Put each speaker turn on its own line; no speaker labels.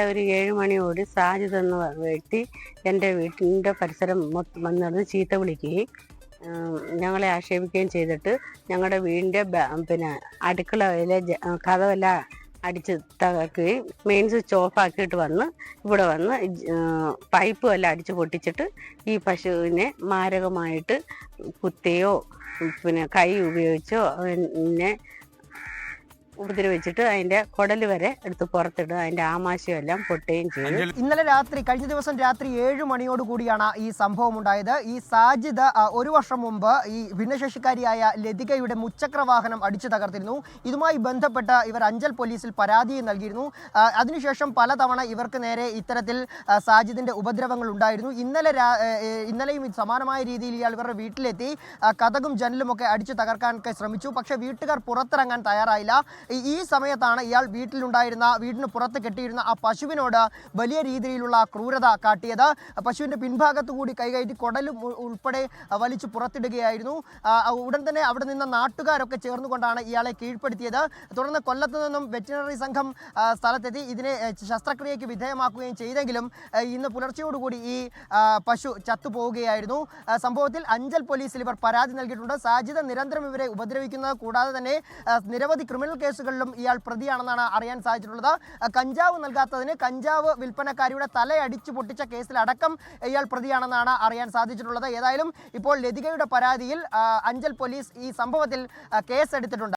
ഒരു 7 മണിയോട് സാജിദ് എന്ന വ്യക്തി എൻ്റെ വീട്ടിൻ്റെ പരിസരം മൊത്തം വന്നിരുന്ന് ചീത്ത വിളിക്കുകയും ഞങ്ങളെ ആക്ഷേപിക്കുകയും ചെയ്തിട്ട് ഞങ്ങളുടെ വീടിൻ്റെ പിന്നെ അടുക്കളയിലെ കതവെല്ലാം അടിച്ച് തകർക്കുകയും മെയിൻ സ്വിച്ച് ഓഫാക്കിയിട്ട് വന്ന് ഇവിടെ വന്ന് പൈപ്പ് എല്ലാം അടിച്ച് പൊട്ടിച്ചിട്ട് ഈ പശുവിനെ മാരകമായിട്ട് കുത്തിയോ പിന്നെ കൈ ഉപയോഗിച്ചോ പിന്നെ ഉപദ്രവിച്ചിട്ട് അതിന്റെ കുടൽ വരെ എടുത്ത് പുറത്തിടും, അതിന്റെ ആമാശയം എല്ലാം പൊട്ടുകയും ചെയ്യും.
ഇന്നലെ രാത്രി, കഴിഞ്ഞ ദിവസം രാത്രി 7 മണിയോട് കൂടിയാണ് ഈ സംഭവം ഉണ്ടായത്. ഈ സാജിദ് ഒരു വർഷം മുമ്പ് ഈ ഭിന്നശേഷിക്കാരിയായ ലതികയുടെ മുച്ചക്ര വാഹനം അടിച്ചു തകർത്തിരുന്നു. ഇതുമായി ബന്ധപ്പെട്ട് ഇവർ അഞ്ചൽ പോലീസിൽ പരാതി നൽകിയിരുന്നു. അതിനുശേഷം പലതവണ ഇവർക്ക് നേരെ ഇത്തരത്തിൽ സാജിദിന്റെ ഉപദ്രവങ്ങൾ ഉണ്ടായിരുന്നു. ഇന്നലെയും സമാനമായ രീതിയിൽ ഇയാൾ ഇവരുടെ വീട്ടിലെത്തി കതകും ജനലും ഒക്കെ അടിച്ചു തകർക്കാനൊക്കെ ശ്രമിച്ചു. പക്ഷേ വീട്ടുകാർ പുറത്തിറങ്ങാൻ തയ്യാറായില്ല. ഈ സമയത്താണ് ഇയാൾ വീടിന് പുറത്ത് കെട്ടിയിരുന്ന ആ പശുവിനോട് വലിയ രീതിയിലുള്ള ക്രൂരത കാട്ടിയത്. പശുവിൻ്റെ പിൻഭാഗത്തു കൂടി കൈകയറ്റി കുടലും ഉൾപ്പെടെ വലിച്ചു പുറത്തിടുകയായിരുന്നു. ഉടൻ തന്നെ അവിടെ നിന്ന് നാട്ടുകാരൊക്കെ ചേർന്നുകൊണ്ടാണ് ഇയാളെ കീഴ്പ്പെടുത്തിയത്. തുടർന്ന് കൊല്ലത്ത് നിന്നും വെറ്റിനറി സംഘം സ്ഥലത്തെത്തി ഇതിനെ ശസ്ത്രക്രിയയ്ക്ക് വിധേയമാക്കുകയും ചെയ്തെങ്കിലും ഇന്ന് പുലർച്ചയോടുകൂടി ഈ പശു ചത്തുപോവുകയായിരുന്നു. സംഭവത്തിൽ അഞ്ചൽ പോലീസിൽ ഇവർ പരാതി നൽകിയിട്ടുണ്ട്. സാജിദ് നിരന്തരം ഇവരെ ഉപദ്രവിക്കുന്നത് കൂടാതെ തന്നെ നിരവധി ക്രിമിനൽ കേസുകളിലും ഇയാൾ പ്രതിയാണെന്നാണ് അറിയാൻ സാധിച്ചിട്ടുള്ളത്. കഞ്ചാവ് നൽകാത്തതിന് കഞ്ചാവ് വിൽപ്പനക്കാരിയുടെ തലയടിച്ചു പൊട്ടിച്ച കേസിലടക്കം ഇയാൾ പ്രതിയാണെന്നാണ് അറിയാൻ സാധിച്ചിട്ടുള്ളത്. ഏതായാലും ഇപ്പോൾ ലതികയുടെ പരാതിയിൽ അഞ്ചൽ പോലീസ് ഈ സംഭവത്തിൽ കേസെടുത്തിട്ടുണ്ട്.